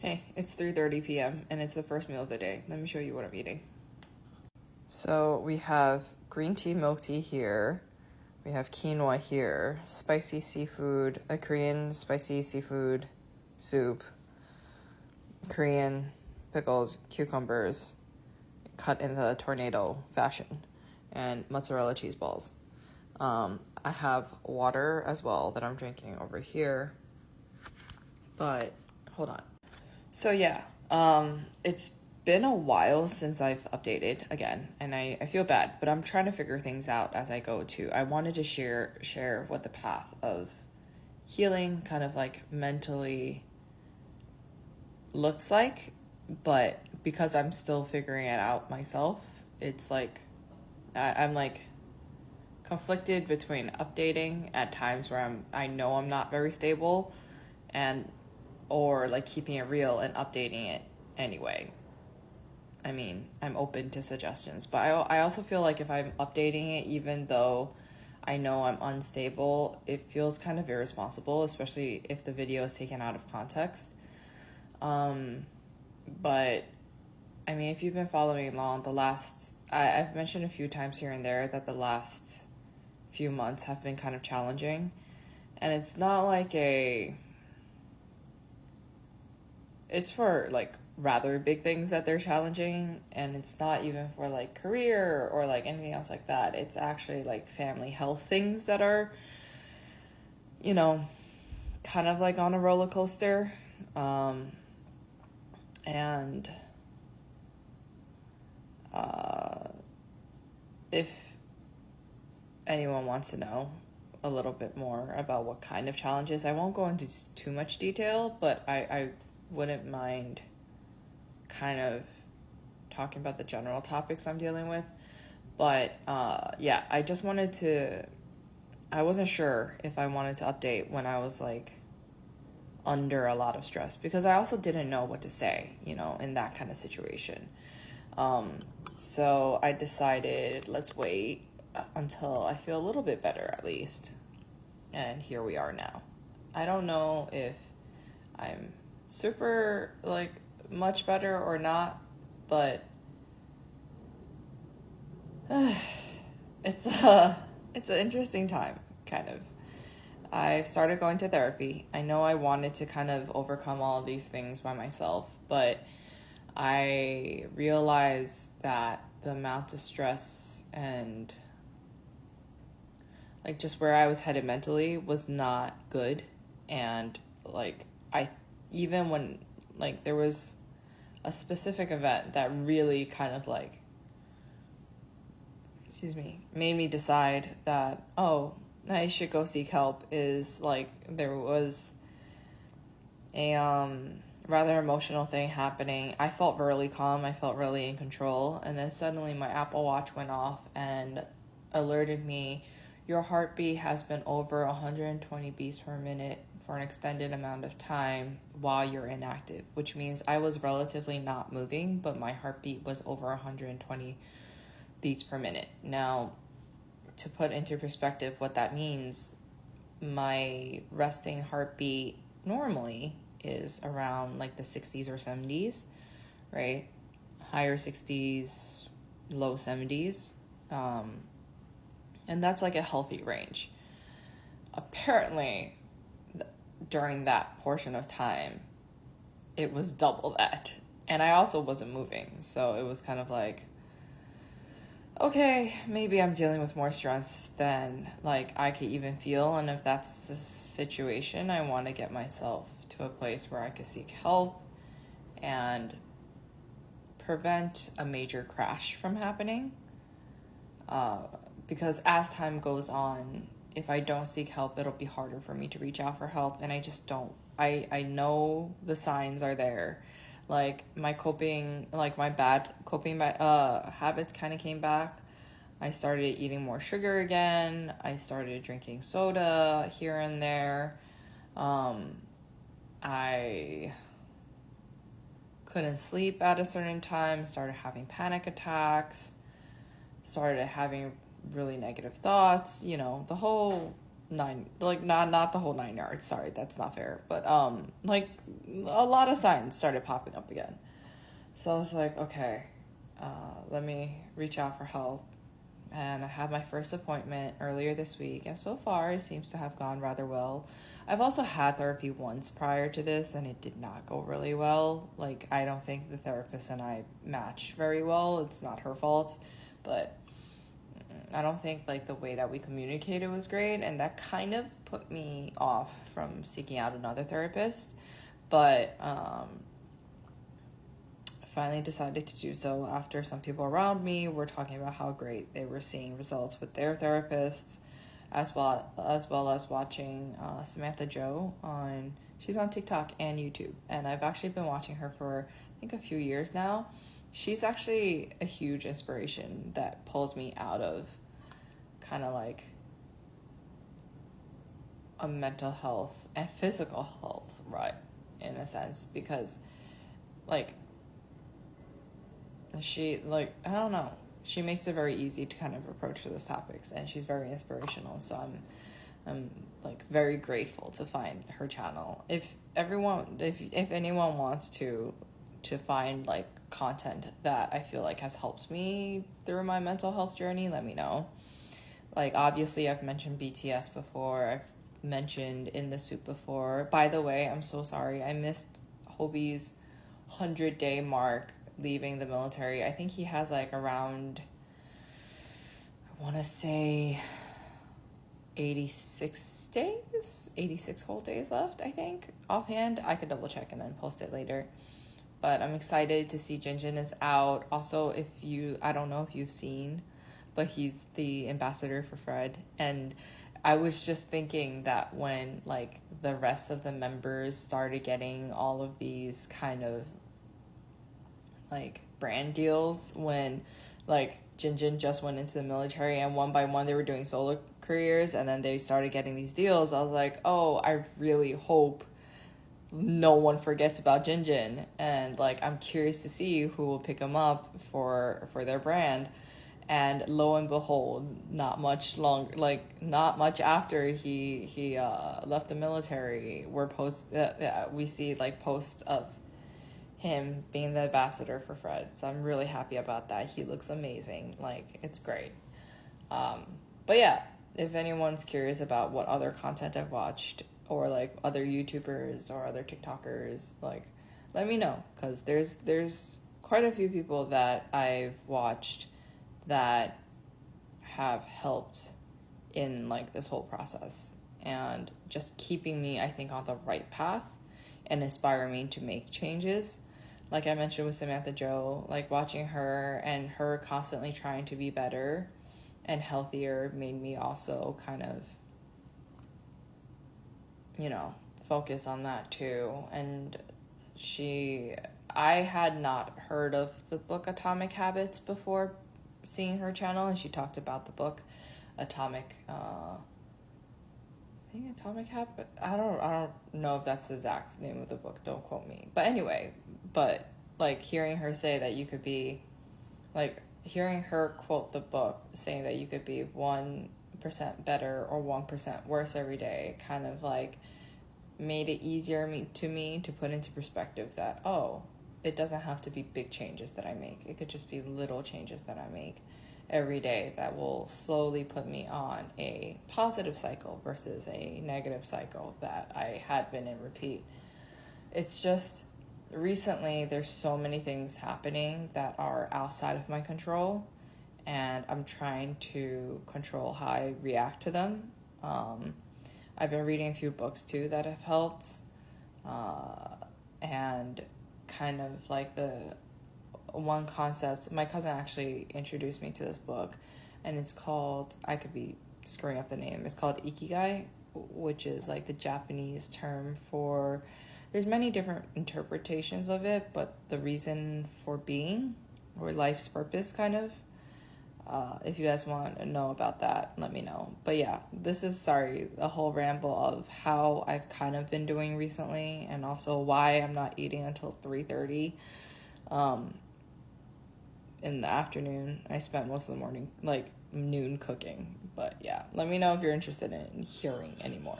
Hey, it's 3:30 p.m. and it's the first meal of the day. Let me show you what I'm eating. So we have green tea, milk tea here. We have quinoa here, spicy seafood, a Korean spicy seafood soup, Korean pickles, cucumbers, cut in the tornado fashion, and mozzarella cheese balls. I have water as well that I'm drinking over here, but hold on. So yeah, it's been a while since I've updated again, and I feel bad, but I'm trying to figure things out as I go too. I wanted to share what the path of healing kind of like mentally looks like, but because I'm still figuring it out myself, it's like I'm like conflicted between updating at times where I know I'm not very stable, and or like keeping it real and updating it anyway. I mean, I'm open to suggestions, but I also feel like if I'm updating it, even though I know I'm unstable, it feels kind of irresponsible, especially if the video is taken out of context. But I mean, if you've been following along, I've mentioned a few times here and there that the last few months have been kind of challenging, and it's not like it's for like rather big things that they're challenging, and it's not even for like career or like anything else like that. It's actually like family health things that are, kind of like on a roller coaster. And if anyone wants to know a little bit more about what kind of challenges, I won't go into too much detail, but I wouldn't mind kind of talking about the general topics I'm dealing with. But yeah, I wasn't sure if I wanted to update when I was like under a lot of stress, because I also didn't know what to say, in that kind of situation. So I decided, let's wait until I feel a little bit better at least. And here we are now. I don't know if I'm super like much better or not, but it's an interesting time, kind of. I started going to therapy. I know I wanted to kind of overcome all of these things by myself, but I realized that the amount of stress and like just where I was headed mentally was not good. And like even when like there was a specific event that really kind of like made me decide that, oh, I should go seek help, is like there was a rather emotional thing happening. I felt really calm, I felt really in control, and then suddenly my Apple Watch went off and alerted me, your heartbeat has been over 120 beats per minute for an extended amount of time while you're inactive, which means I was relatively not moving, but my heartbeat was over 120 beats per minute. Now, to put into perspective what that means, my resting heartbeat normally is around like the 60s or 70s, right? Higher 60s, low 70s. And that's like a healthy range. Apparently, during that portion of time, it was double that. And I also wasn't moving. So it was kind of like, okay, maybe I'm dealing with more stress than like I could even feel. And if that's the situation, I want to get myself to a place where I could seek help and prevent a major crash from happening. Because as time goes on, if I don't seek help, it'll be harder for me to reach out for help. And I just don't. I know the signs are there. Like my bad coping habits kind of came back. I started eating more sugar again. I started drinking soda here and there. I couldn't sleep at a certain time, started having panic attacks, started having really negative thoughts, the whole not the whole 9 yards. Sorry, that's not fair. But like a lot of signs started popping up again. So I was like, okay, let me reach out for help. And I had my first appointment earlier this week, and so far it seems to have gone rather well. I've also had therapy once prior to this, and it did not go really well. Like, I don't think the therapist and I matched very well. It's not her fault, but I don't think, like, the way that we communicated was great, and that kind of put me off from seeking out another therapist. But finally decided to do so after some people around me were talking about how great they were seeing results with their therapists, as well as watching Samantha Jo she's on TikTok and YouTube, and I've actually been watching her for I think a few years now. She's actually a huge inspiration that pulls me out of kind of like a mental health and physical health, right, in a sense, because like she, like, I don't know, she makes it very easy to kind of approach for those topics, and she's very inspirational. So I'm like very grateful to find her channel. If anyone wants to find like content that I feel like has helped me through my mental health journey, let me know. Like, obviously I've mentioned BTS before, I've mentioned In the Soop before. By the way, I'm so sorry, I missed Hobie's 100-day mark leaving the military. I think he has like around, I want to say 86 whole days left, I think, offhand. I could double check and then post it later. But I'm excited to see Jinjin is out. Also, I don't know if you've seen, but he's the ambassador for Fred. And I was just thinking that when like the rest of the members started getting all of these kind of like brand deals, when like Jinjin just went into the military and one by one they were doing solo careers, and then they started getting these deals, I was like, oh, I really hope no one forgets about Jinjin, and like I'm curious to see who will pick him up for their brand. And lo and behold, not much after he left the military, we see like posts of him being the ambassador for Fred. So I'm really happy about that. He looks amazing. Like, it's great. But yeah, if anyone's curious about what other content I've watched, or like other YouTubers or other TikTokers, like, let me know, because there's quite a few people that I've watched that have helped in like this whole process, and just keeping me, I think, on the right path and inspiring me to make changes. Like I mentioned with Samantha Jo, like watching her and her constantly trying to be better and healthier made me also kind of, focus on that too. And I had not heard of the book Atomic Habits before seeing her channel, and she talked about the book Atomic Habit. I don't know if that's the exact name of the book, don't quote me. But anyway, like hearing her say that you could be, like hearing her quote the book saying that you could be 1% better or 1% worse every day, kind of like made it easier to me to put into perspective that, oh, it doesn't have to be big changes that I make. It could just be little changes that I make every day that will slowly put me on a positive cycle versus a negative cycle that I had been in repeat. It's just recently there's so many things happening that are outside of my control, and I'm trying to control how I react to them. I've been reading a few books too that have helped, and kind of like the one concept, my cousin actually introduced me to this book, and it's called, I could be screwing up the name, it's called Ikigai, which is like the Japanese term for, there's many different interpretations of it, but the reason for being, or life's purpose, kind of. If you guys want to know about that, let me know. But yeah, this is, a whole ramble of how I've kind of been doing recently, and also why I'm not eating until 3:30 in the afternoon. I spent most of the morning like noon cooking. But yeah, let me know if you're interested in hearing any more.